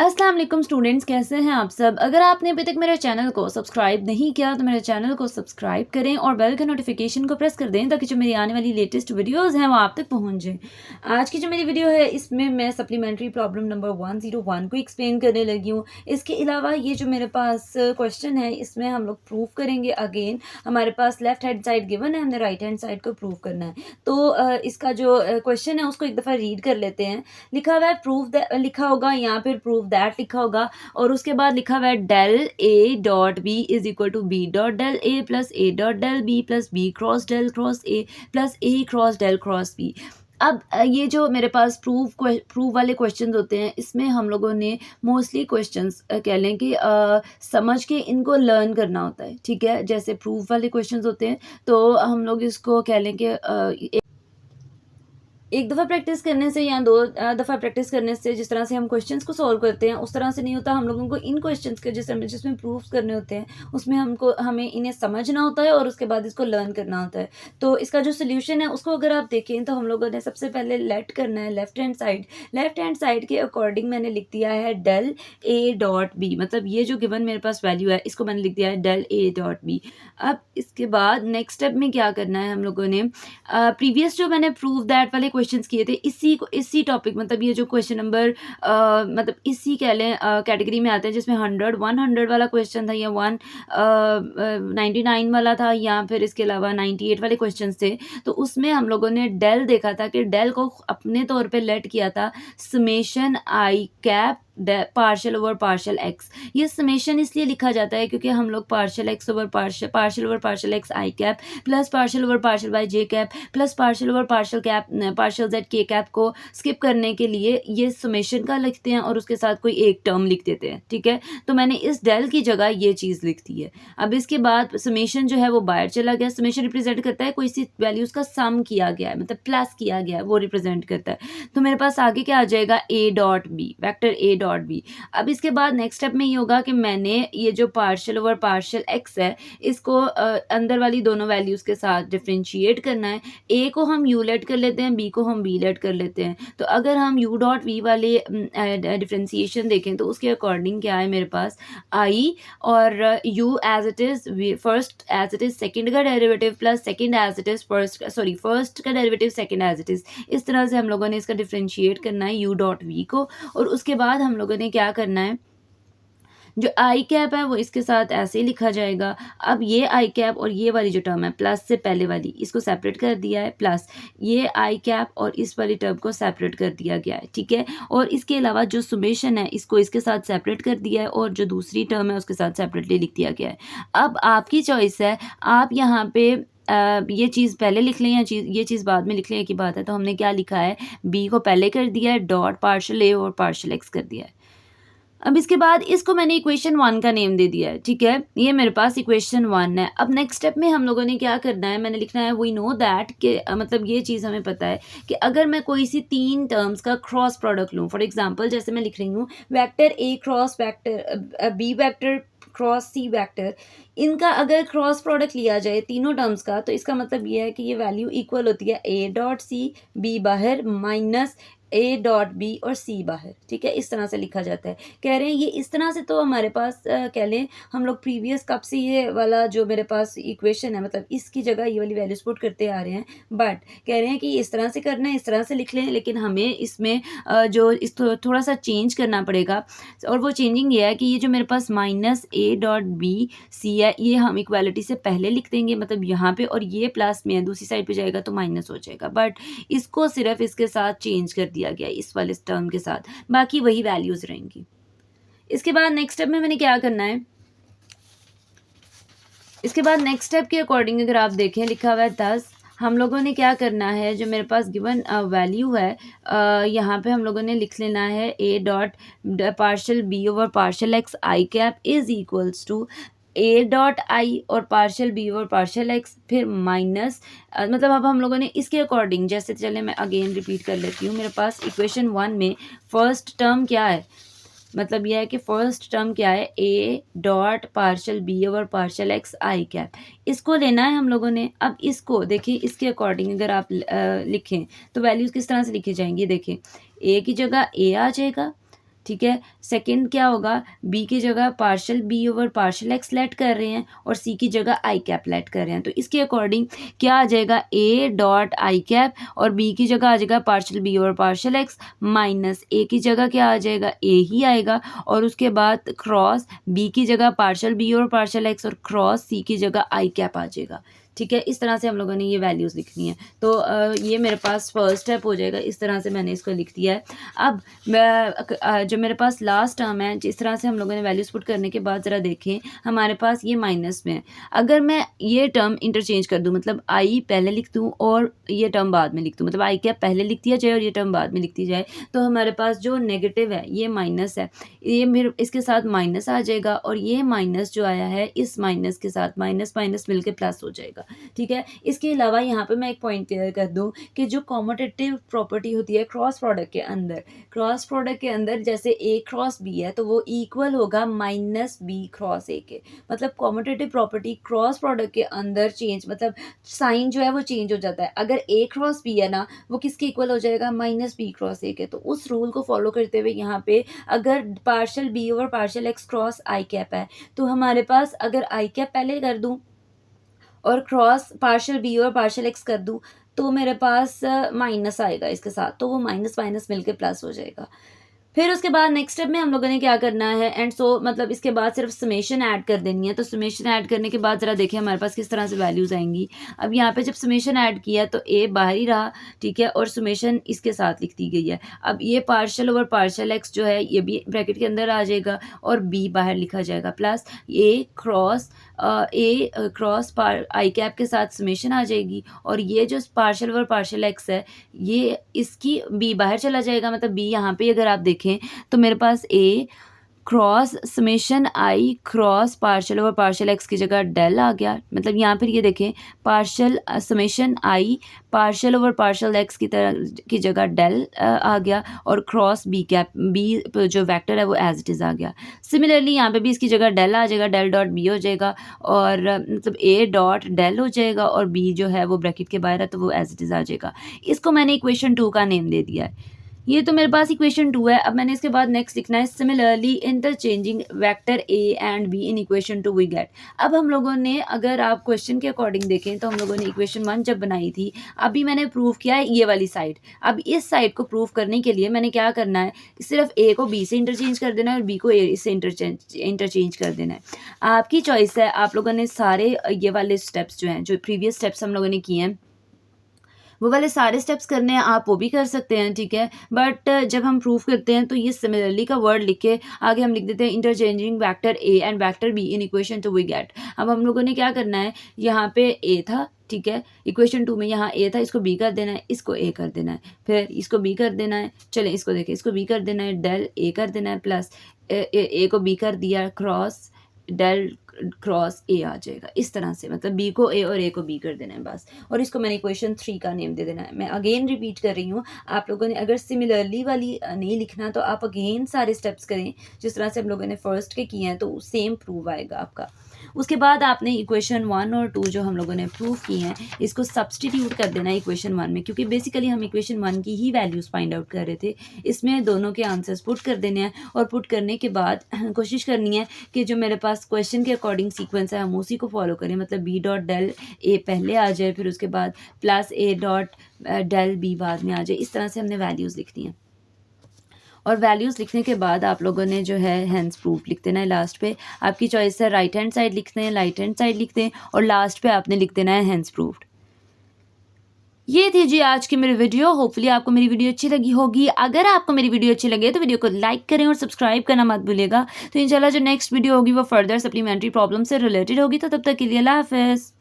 अस्सलाम वालेकुम स्टूडेंट्स, कैसे हैं आप सब। अगर आपने अभी तक मेरे चैनल को सब्सक्राइब नहीं किया तो मेरे चैनल को सब्सक्राइब करें और बेल के नोटिफिकेशन को प्रेस कर दें ताकि जो मेरी आने वाली लेटेस्ट वीडियोस हैं वो आप तक पहुंच जाएं। आज की जो मेरी वीडियो है इसमें मैं सप्लीमेंट्री प्रॉब्लम नंबर 101 को एक्सप्लेन करने लगी हूँ। इसके अलावा ये जो मेरे पास क्वेश्चन है इसमें हम लोग प्रूव करेंगे। अगेन हमारे पास लेफ्ट हैंड साइड गिवन है, हमने राइट हैंड साइड को प्रूव करना है। तो इसका जो क्वेश्चन है उसको एक दफ़ा रीड कर लेते हैं। लिखा हुआ है प्रूव लिखा होगा या फिर प्रूव दैट लिखा होगा और उसके बाद लिखा हुआ है del A dot B is equal to B dot del A plus A dot del B plus B cross del cross A plus A cross del cross B. अब ये जो मेरे पास प्रूव वाले क्वेश्चंस होते हैं इसमें हम लोगों ने मोस्टली क्वेश्चंस कह लें कि समझ के इनको लर्न करना होता है। ठीक है, जैसे प्रूव वाले क्वेश्चंस होते हैं तो हम लोग इसको कह लें कि एक दफ़ा प्रैक्टिस करने से या दो दफ़ा प्रैक्टिस करने से जिस तरह से हम क्वेश्चंस को सॉल्व करते हैं उस तरह से नहीं होता। हम लोगों को इन क्वेश्चंस के जिसमें प्रूफ्स करने होते हैं उसमें हमें इन्हें समझना होता है और उसके बाद इसको लर्न करना होता है। तो इसका जो सोल्यूशन है उसको अगर आप देखें तो हम लोगों ने सबसे पहले लेट करना है लेफ्ट हैंड साइड के अकॉर्डिंग मैंने लिख दिया है डेल ए डॉट बी। मतलब ये जो गिवन मेरे पास वैल्यू है इसको मैंने लिख दिया है डेल ए डॉट बी। अब इसके बाद नेक्स्ट स्टेप में क्या करना है हम लोगों ने प्रीवियस जो मैंने प्रूव दैट वाले क्वेश्चंस किए थे इसी टॉपिक, मतलब ये जो क्वेश्चन नंबर मतलब इसी कह लें कैटेगरी में आते हैं जिसमें 100 वाला क्वेश्चन था या 199 वाला था या फिर इसके अलावा 98 वाले क्वेश्चन थे। तो उसमें हम लोगों ने डेल देखा था कि डेल को अपने तौर पे लेट किया था summation i cap partial over partial x. ये समेशन इसलिए लिखा जाता है क्योंकि हम लोग partial x over partial over partial x आई cap plus partial over partial y j cap plus partial over partial z k cap को स्किप करने के लिए ये समेशन का लिखते हैं और उसके साथ कोई एक टर्म लिख देते हैं। ठीक है, तो मैंने इस डेल की जगह ये चीज़ लिख दी है। अब इसके बाद समेशन जो है वो बाहर चला गया। समेशन रिप्रेजेंट करता है कोई सी वैल्यूज़ का सम किया गया है, मतलब प्लस किया गया है, वो रिप्रेजेंट करता है। तो मेरे पास आगे क्या आ जाएगा, ए dot B, vector A dot B. अब इसके बाद नेक्स्ट स्टेप में ये होगा कि मैंने ये जो पार्शियल ओवर पार्शियल एक्स है इसको अंदर वाली दोनों वैल्यूज़ के साथ डिफ्रेंशिएट करना है। ए को हम यू लेट कर लेते हैं, बी को हम बी लेट कर लेते हैं। तो अगर हम यू डॉट वी वाले डिफ्रेंशिएशन देखें तो उसके अकॉर्डिंग क्या है मेरे पास आई और u as it is first as it is second का derivative plus second as it is first का derivative second as it is. इस तरह से हम लोगों ने इसका डिफ्रेंशिएट करना है यू डॉट वी को। और उसके बाद हम लोगों ने क्या करना है, जो आई कैप है वो इसके साथ ऐसे ही लिखा जाएगा। अब ये आई कैप और ये वाली जो टर्म है प्लस से पहले वाली इसको सेपरेट कर दिया है, प्लस ये आई कैप और इस वाली टर्म को सेपरेट कर दिया गया है। ठीक है, और इसके अलावा जो सुमेशन है इसको इसके साथ सेपरेट कर दिया है और जो दूसरी टर्म है उसके साथ सेपरेटली लिख दिया गया है। अब आपकी चॉइस है, आप यहाँ पे ये चीज़ पहले लिख लें या ये चीज़ बाद में लिख लें, एक ही बात है। तो हमने क्या लिखा है, बी को पहले कर दिया है डॉट पार्शियल ए और पार्शियल एक्स कर दिया है। अब इसके बाद इसको मैंने इक्वेशन 1 का नेम दे दिया है। ठीक है, ये मेरे पास इक्वेशन 1 है। अब नेक्स्ट स्टेप में हम लोगों ने क्या करना है, मैंने लिखना है वी नो दैट कि मतलब ये चीज़ हमें पता है कि अगर मैं कोई सी 3 टर्म्स का क्रॉस प्रोडक्ट लूँ, फॉर एग्जांपल जैसे मैं लिख रही हूँ vector A cross vector B vector cross C vector, इनका अगर क्रॉस प्रोडक्ट लिया जाए तीनों टर्म्स का तो इसका मतलब ये है कि ये वैल्यू इक्वल होती है ए डॉट सी, बी बाहर माइनस ए डॉट बी और सी बाहर। ठीक है, इस तरह से लिखा जाता है। कह रहे हैं ये इस तरह से, तो हमारे पास कह लें हम लोग प्रीवियस कब से ये वाला जो मेरे पास इक्वेशन है मतलब इसकी जगह ये वाली वैल्यूज पुट करते आ रहे हैं, बट कह रहे हैं कि इस तरह से करना है, इस तरह से लिख लें, लेकिन हमें इसमें जो इस थोड़ा सा चेंज करना पड़ेगा। और वो चेंजिंग ये है कि ये जो मेरे पास minus a dot b c है ये हम इक्वालिटी से पहले लिख देंगे, मतलब यहाँ पे, और ये प्लस में है दूसरी साइड पे जाएगा तो माइनस हो जाएगा, बट इसको सिर्फ इसके साथ चेंज कर दिया गया इस वाले टर्म के साथ, बाकी वही वैल्यूज रहेंगी। इसके बाद नेक्स्ट स्टेप में मैंने क्या करना है, इसके बाद नेक्स्ट स्टेप के अकॉर्डिंग अगर आप देखें लिखा हुआ है 10, हम लोगों ने क्या करना है, जो मेरे पास गिवन वैल्यू है यहाँ पे हम लोगों ने लिख लेना है A dot partial B over partial x I cap is equals to A dot I और पार्शियल बी और पार्शियल एक्स फिर माइनस मतलब अब हम लोगों ने इसके अकॉर्डिंग, जैसे चले मैं अगेन रिपीट कर लेती हूँ। मेरे पास इक्वेशन 1 में फर्स्ट टर्म क्या है, मतलब यह है कि फर्स्ट टर्म क्या है, A dot partial B over partial x I cap, इसको लेना है हम लोगों ने। अब इसको देखिए इसके अकॉर्डिंग अगर आप लिखें तो वैल्यूज़ किस तरह से लिखी जाएंगी, देखें ए की जगह ए आ जाएगा, ठीक है। सेकंड क्या होगा, बी की जगह partial B over partial X let कर रहे हैं और सी की जगह आई कैप लेट कर रहे हैं, तो इसके अकॉर्डिंग क्या आ जाएगा, ए डॉट आई कैप और बी की जगह आ जाएगा partial B over partial x minus a की जगह क्या आ जाएगा, ए ही आएगा और उसके बाद क्रॉस बी की जगह partial B over partial X और क्रॉस सी की जगह आई कैप आ जाएगा। ठीक है, इस तरह से हम लोगों ने ये वैल्यूज़ लिखनी है। तो ये मेरे पास फर्स्ट स्टेप हो जाएगा, इस तरह से मैंने इसको लिख दिया है। अब जो मेरे पास लास्ट टर्म है, जिस तरह से हम लोगों ने वैल्यूज़ पुट करने के बाद ज़रा देखें, हमारे पास ये माइनस में है। अगर मैं ये टर्म इंटरचेंज कर दूँ, मतलब आई पहले लिख दूँ और ये टर्म बाद में लिख दूँ, मतलब आई क्या पहले लिख दिया जाए और ये टर्म बाद में लिख दी जाए, तो हमारे पास जो नेगेटिव है ये माइनस है, ये मेरे इसके साथ माइनस आ जाएगा और ये माइनस जो आया है इस माइनस के साथ माइनस माइनस मिलके प्लस हो जाएगा। ठीक है, इसके अलावा यहाँ पे मैं एक पॉइंट क्लियर कर दूँ कि जो कॉम्यूटेटिव प्रॉपर्टी होती है क्रॉस प्रोडक्ट के अंदर जैसे ए क्रॉस बी है तो वो इक्वल होगा माइनस बी क्रॉस ए के। मतलब कॉम्यूटेटिव प्रॉपर्टी क्रॉस प्रोडक्ट के अंदर चेंज, मतलब साइन जो है वो चेंज हो जाता है। अगर ए क्रॉस बी है ना, वो किसके इक्वल हो जाएगा, माइनस बी क्रॉस ए के। तो उस रूल को फॉलो करते हुए यहाँ पे अगर partial B over partial x cross i cap है, तो हमारे पास अगर आई कैप पहले कर दूँ और क्रॉस पार्शियल बी और पार्शियल एक्स कर दूँ, तो मेरे पास माइनस आएगा इसके साथ, तो वो माइनस माइनस मिलके प्लस हो जाएगा। फिर उसके बाद नेक्स्ट स्टेप में हम लोगों ने क्या करना है, एंड सो मतलब इसके बाद सिर्फ समेशन ऐड कर देनी है। तो समेशन ऐड करने के बाद ज़रा देखिए हमारे पास किस तरह से वैल्यूज़ आएंगी। अब यहाँ पे जब समेशन ऐड किया तो ए बाहर ही रहा, ठीक है, और समेशन इसके साथ लिख दी गई है। अब ये पार्शियल ओवर पार्शियल एक्स जो है ये भी ब्रैकेट के अंदर आ जाएगा और बी बाहर लिखा जाएगा plus A cross i cap के साथ समेशन आ जाएगी और ये जो पार्शियल ओवर पार्शियल एक्स है ये इसकी बी बाहर चला जाएगा। मतलब बी यहाँ पे अगर आप देखें तो मेरे पास a cross summation i cross partial over partial x की जगह डेल आ गया। मतलब यहाँ पर ये देखें पार्शियल समेशन आई पार्शियल ओवर पार्शियल एक्स की जगह डेल आ गया और क्रॉस बी कैप बी जो वेक्टर है वो एज इट इज़ आ गया। सिमिलरली यहाँ पे भी इसकी जगह डेल आ जाएगा, डेल डॉट बी हो जाएगा और मतलब ए डॉट डेल हो जाएगा और बी जो है वो ब्रैकेट के बाहर है तो वो एज इट इज़ आ जाएगा। इसको मैंने इक्वेशन 2 का नेम दे दिया है। ये तो मेरे पास इक्वेशन 2 है। अब मैंने इसके बाद नेक्स्ट लिखना है similarly interchanging vector A and B in equation 2 we get. अब हम लोगों ने अगर आप क्वेश्चन के अकॉर्डिंग देखें तो हम लोगों ने इक्वेशन 1 जब बनाई थी, अभी मैंने प्रूव किया है ये वाली साइड। अब इस साइड को प्रूव करने के लिए मैंने क्या करना है, सिर्फ ए को बी से इंटरचेंज कर देना है और बी को ए से इंटरचेंज कर देना है। आपकी चॉइस है, आप लोगों ने सारे ये वाले स्टेप्स जो हैं, जो प्रीवियस स्टेप्स हम लोगों ने किए हैं वो वाले सारे स्टेप्स करने हैं, आप वो भी कर सकते हैं, ठीक है। बट जब हम प्रूफ करते हैं तो ये सिमिलरली का वर्ड लिख के आगे हम लिख देते हैं interchanging vector A and vector B in equation 2 we get. अब हम लोगों ने क्या करना है, यहाँ पे ए था, ठीक है, इक्वेशन 2 में यहाँ ए था, इसको बी कर देना है, इसको ए कर देना है, फिर इसको बी कर देना है। चले इसको देखें, इसको बी कर देना है, डेल ए कर देना है प्लस ए को बी कर दिया क्रॉस डेल क्रॉस ए आ जाएगा। इस तरह से मतलब बी को ए और ए को बी कर देना है बस, और इसको मैंने इक्वेशन 3 का नेम दे देना है। मैं अगेन रिपीट कर रही हूँ, आप लोगों ने अगर सिमिलरली वाली नहीं लिखना तो आप अगेन सारे स्टेप्स करें जिस तरह से हम लोगों ने फर्स्ट के किए हैं, तो सेम प्रूव आएगा आपका। उसके बाद आपने इक्वेशन 1 और 2 जो हम लोगों ने प्रूव की हैं इसको सब्सटीट्यूट कर देना है इक्वेशन 1 में, क्योंकि बेसिकली हम इक्वेशन 1 की ही वैल्यूज़ फाइंड आउट कर रहे थे। इसमें दोनों के आंसर्स पुट कर देने हैं और पुट करने के बाद कोशिश करनी है कि जो मेरे पास क्वेश्चन के अकॉर्डिंग सीक्वेंस है हम उसी को फॉलो करें। मतलब बी डॉट डेल ए पहले आ जाए, फिर उसके बाद plus A dot del B बाद में आ जाए। इस तरह से हमने वैल्यूज़ लिखनी है और वैल्यूज़ लिखने के बाद आप लोगों ने जो है हैंस प्रूफ लिख देना है लास्ट पे। आपकी चॉइस है राइट हैंड साइड लिखते हैं, राइट हैंड साइड लिखते हैं और लास्ट पे आपने लिख देना है हैंस प्रूफ्ड। ये थी जी आज की मेरी वीडियो। होपफुली आपको मेरी वीडियो अच्छी लगी होगी। अगर आपको मेरी वीडियो अच्छी लगे तो वीडियो को लाइक करें और सब्सक्राइब करना मत भूलिएगा। तो इंशाल्लाह जो नेक्स्ट वीडियो होगी वो फर्दर सप्लीमेंट्री प्रॉब्लम से रिलेटेड होगी। तो तब तक के लिए अल्लाह हाफ़िज़।